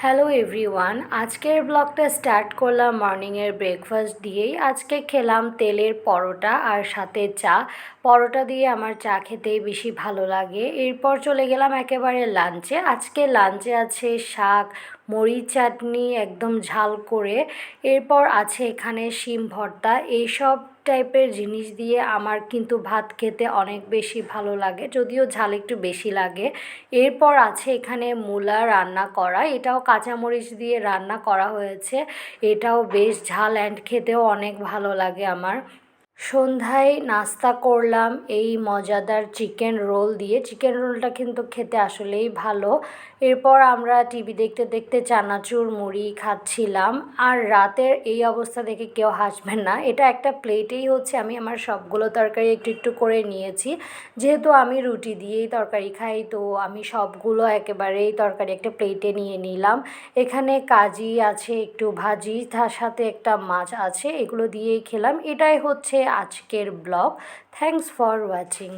Hello everyone, আজকের ব্লগটা start করলাম মর্নিংয়ের ব্রেকফাস্ট দিয়েই। আজকে খেলাম তেলের পরোটা আর সাথে চা। পরোটা দিয়ে আমার চা খেতেই বেশি ভালো লাগে। এরপর চলে গেলাম একেবারে লাঞ্চে। আজকে লাঞ্চে আছে শাক, মরিচ চাটনি একদম ঝাল করে। এরপর আছে এখানে শিম ভর্তা। এইসব টাইপের জিনিস দিয়ে আমার কিন্তু ভাত খেতে অনেক বেশি ভালো লাগে, যদিও ঝাল একটু বেশি লাগে। এরপর আছে এখানে মূলা রান্না করা, এটাও কাঁচামরিচ দিয়ে রান্না করা হয়েছে। এটাও বেশ ঝাল অ্যান্ড খেতেও অনেক ভালো লাগে আমার। সন্ধ্যায় নাস্তা করলাম এই মজাদার চিকেন রোল দিয়ে। চিকেন রোলটা কিন্তু খেতে আসলেই ভালো। এরপর আমরা টিভি দেখতে দেখতে চানাচুর মুড়ি খাচ্ছিলাম। আর রাতের এই অবস্থা দেখে কেউ হাসবেন না, এটা একটা প্লেটেই হচ্ছে আমি আমার সবগুলো তরকারি একটু একটু করে নিয়েছি। যেহেতু আমি রুটি দিয়েই তরকারি খাই, তো আমি সবগুলো একেবারেই তরকারি একটা প্লেটে নিয়ে নিলাম। এখানে কাজি আছে, একটু ভাজি, তার সাথে একটা মাছ আছে, এগুলো দিয়েই খেলাম। এটাই হচ্ছে আজকের ব্লগ। Thanks for watching.